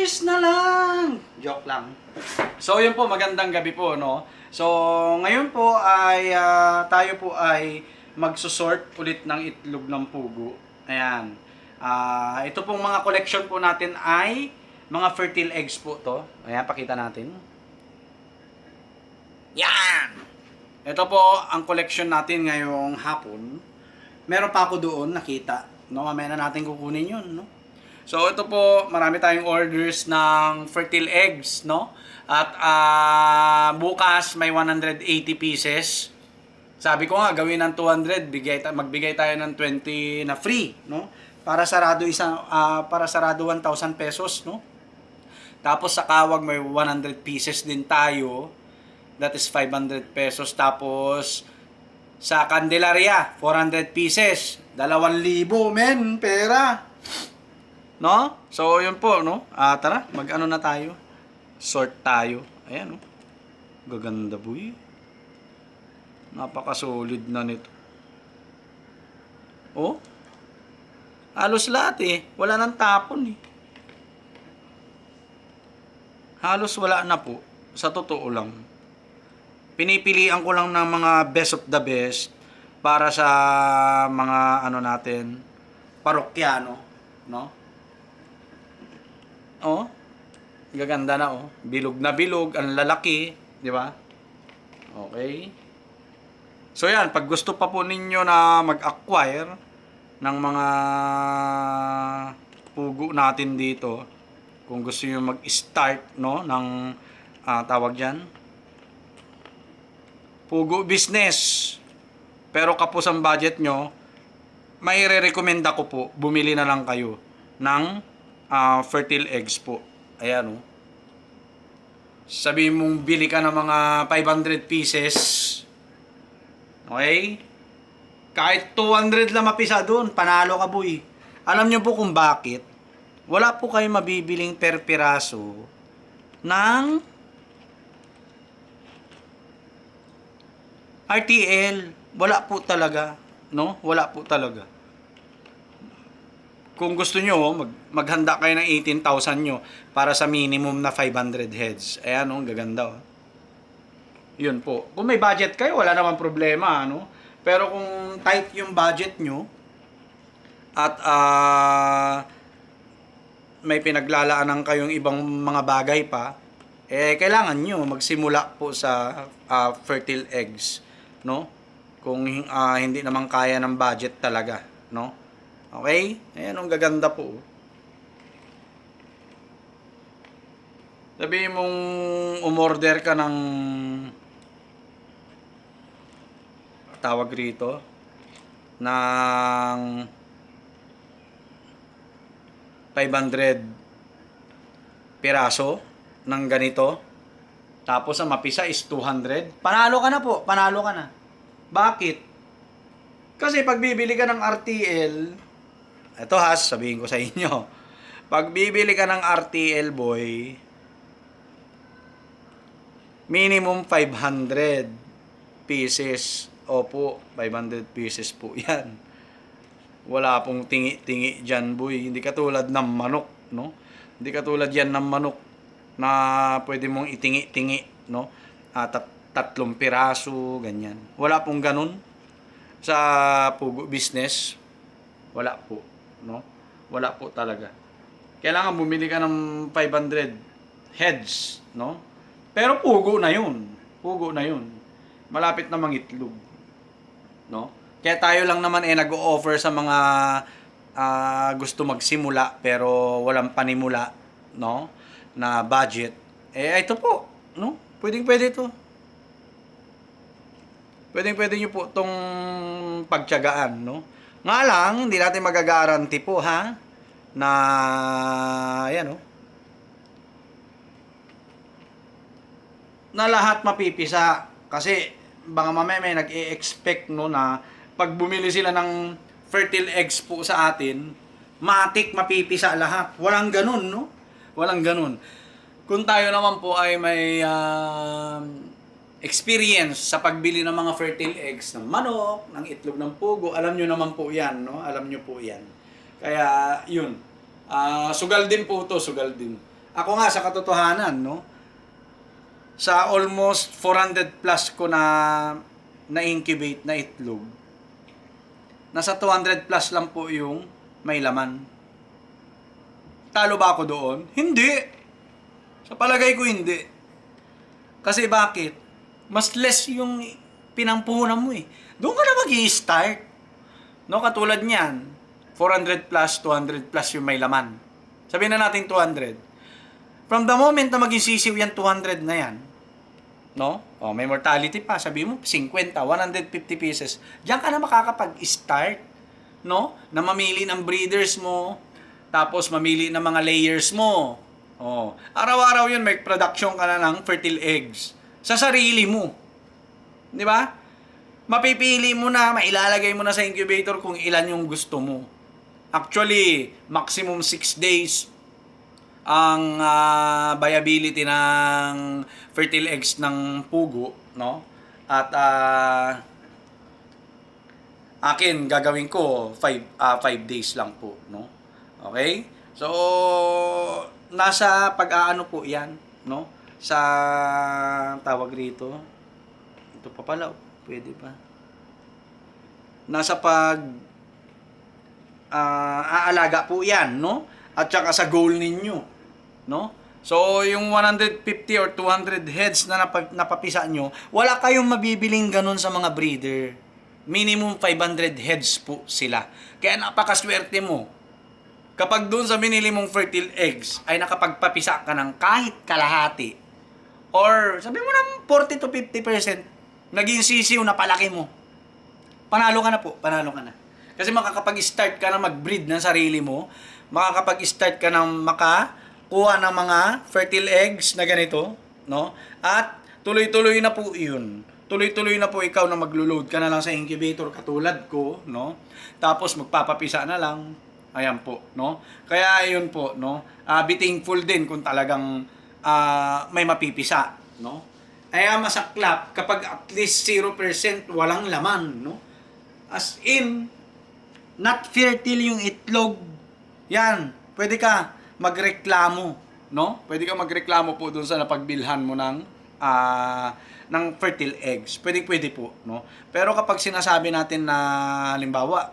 Cheers na lang! Joke lang. So, yun po, magandang gabi po, no? So, ngayon po ay tayo po ay magsusort ulit ng itlog ng pugo. Ayan. Ito pong mga collection po natin ay mga fertile eggs po to. Ayan, pakita natin. Yan! Ito po ang collection natin ngayong hapon. Meron pa ako doon nakita. No, mamaya na natin kukunin yun, no? So ito po, marami tayong orders ng fertile eggs, no? At bukas may 180 pieces. Sabi ko nga gawin ng 200, magbigay tayo ng 20 na free, no? Para sarado para sarado 1,000 pesos, no? Tapos sa kawag may 100 pieces din tayo. That is 500 pesos. Tapos sa Candelaria, 400 pieces. 2,000 men, pera. No? So, yun po, no? Tara, mag-ano na tayo. Sort tayo. Ayan, no? Gaganda, boy. Napaka-solid na nito. Oh? Halos lahat, eh. Wala nang tapon, eh. Halos wala na po. Sa totoo lang. Pinipilian ko lang ng mga best of the best para sa mga, ano natin, parokyano, no? Oh, gaganda na oh. Bilog na bilog, ang lalaki, di ba? Okay. So yan, pag gusto pa po ninyo na mag-acquire ng mga pugo natin dito, kung gusto niyo mag-start, no, ng tawag diyan, pugo business. Pero kapos ang budget nyo, may re-recommend ako po, bumili na lang kayo ng fertile eggs po. Ayan, oh. Sabihin mong bili ka ng mga 500 pieces. Okay? Kahit 200 lang mapisa doon, panalo ka, boy. Alam nyo po kung bakit? Wala po kayo mabibiling per piraso ng RTL. Wala po talaga. No? Wala po talaga. Kung gusto nyo, maghanda kayo ng 18,000 nyo para sa minimum na 500 heads. Ayan, oh, gaganda. Oh. Yun po. Kung may budget kayo, wala naman problema. Ano? Pero kung tight yung budget nyo, at may pinaglalaanan kayong ibang mga bagay pa, kailangan nyo magsimula po sa fertile eggs. No? Kung hindi naman kaya ng budget talaga. No? Okay? Ayan, ang gaganda po. Sabihin mong umorder ka ng tawag rito ng 500 piraso ng ganito. Tapos ang mapisa is 200. Panalo ka na po. Panalo ka na. Bakit? Kasi pag bibili ka ng RTL, ito sabihin ko sa inyo. Pag bibili ka ng RTL, boy, minimum 500 pieces. Opo, 500 pieces po yan. Wala pong tingi-tingi dyan, boy. Hindi katulad ng manok, no? Hindi katulad yan ng manok na pwede mong itingi-tingi, no? 3 piraso, ganyan. Wala pong ganun sa pugo business. Wala po. No? Wala po talaga. Kailangan bumili ka ng 500 heads, no? Pero pugo na 'yun. Pugo na 'yun. Malapit na mangitlog. No? Kaya tayo lang naman nag-o-offer sa mga gusto magsimula pero walang panimula, no? Na budget. Ito po, no? Pwedeng-pwede 'to. Pwedeng-pwede niyo po 'tong pagtiyagaan, no? Nga lang, hindi natin magagaranti po, ha? Na, ayan, oh. Na lahat mapipisa. Kasi, baka mamaya may nag-i-expect, no, na pag bumili sila ng fertile eggs po sa atin, matik mapipisa lahat. Walang ganun, no? Walang ganun. Kung tayo naman po ay may experience sa pagbili ng mga fertile eggs ng manok, ng itlog ng pugo, alam nyo naman po yan, no? Alam nyo po yan. Kaya, yun. Sugal din po to, sugal din. Ako nga, sa katotohanan, no? Sa almost 400 plus ko na-incubate na itlog, nasa 200 plus lang po yung may laman. Talo ba ako doon? Hindi. Sa palagay ko, hindi. Kasi bakit? Mas less yung pinampuhunan mo eh. Doon ka na mag-i-start. No, katulad niyan, 400 plus, 200 plus yung may laman. Sabihin na natin 200. From the moment na maging sisiw yan, 200 na yan, no? O, may mortality pa. Sabi mo, 50, 150 pieces. Diyan ka na makakapag-start, no? Na mamili ng breeders mo, tapos mamili ng mga layers mo. O, araw-araw yun, may production ka na ng fertile eggs. Sa sarili mo. Di ba? Mapipili mo na, mailalagay mo na sa incubator kung ilan yung gusto mo. Actually, maximum 6 days ang viability ng fertile eggs ng pugo, no? At akin gagawin ko 5 days lang po, no? Okay? So nasa pag-aano po 'yan, no? Sa tawag rito. Ito pa pala, pwede pa. Nasa aalaga po 'yan, no? At saka sa goal ninyo, no? So, yung 150 or 200 heads na napapisa nyo, wala kayong mabibiling ganun sa mga breeder. Minimum 500 heads po sila. Kaya napakaswerte mo. Kapag doon sa binili mong fertile eggs, ay nakapagpapisa ka ng kahit kalahati, or sabi mo na 40 to 50%, naging sisiw na palaki mo. Panalo ka na po, panalo ka na. Kasi makakapag-start ka na mag-breed ng sarili mo, makakapag-start ka ng makakuha ng mga fertile eggs na ganito, no? At tuloy-tuloy na po 'yun. Tuloy-tuloy na po ikaw na maglo-load ka na lang sa incubator katulad ko, no? Tapos magpapapisa na lang. Ayan po, no? Kaya 'yun po, no? Be thankful din kung talagang may mapipisa, no? Kaya masaklap kapag at least 0% walang laman, no? As in, not fertile yung itlog. Yan, pwede ka magreklamo, no? Pwede ka magreklamo po doon sa napagbilhan mo ng fertile eggs. Pwede po, no? Pero kapag sinasabi natin na halimbawa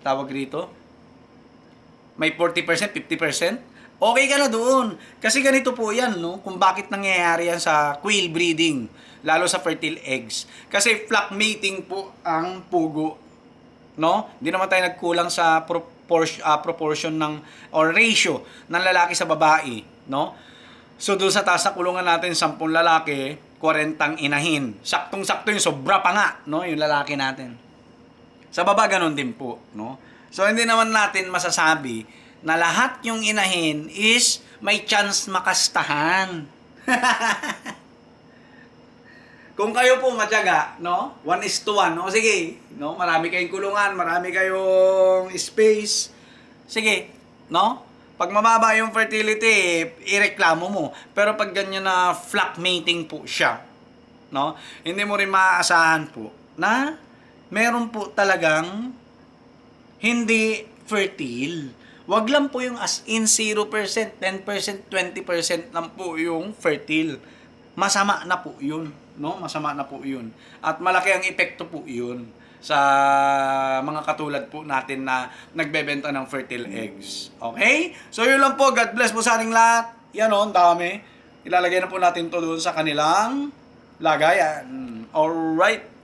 tawag rito, may 40%, 50%, okay ka na doon. Kasi ganito po 'yan, no? Kung bakit nangyayari yan sa quail breeding, lalo sa fertile eggs. Kasi flock mating po ang pugo, no? Hindi naman tayo nagkulang sa proportion ng or ratio ng lalaki sa babae, no? So doon sa taas na kulungan natin 10 lalaki, 40 inahin. Saktong-sakto yung sobra pa nga, no? Yung lalaki natin. Sa baba ganun din po, no? So hindi naman natin masasabi na lahat yung inahin is may chance makastahan. Kung kayo po matyaga, no? 1:1, no? Sige, no? Marami kayong kulungan, marami kayong space. Sige, no? Pag mababa yung fertility, ireklamo mo. Pero pag ganyan na flock mating po siya, no? Hindi mo rin maaasahan po na meron po talagang hindi fertile. Wag lang po yung as in 0%, 10%, 20% lang po yung fertile. Masama na po yun, no? Masama na po yun. At malaki ang epekto po yun sa mga katulad po natin na nagbebenta ng fertile eggs. Okay? So yun lang po. God bless po sa ating lahat. Yan o, ang dami. Ilalagay na po natin to doon sa kanilang lagayan. Alright.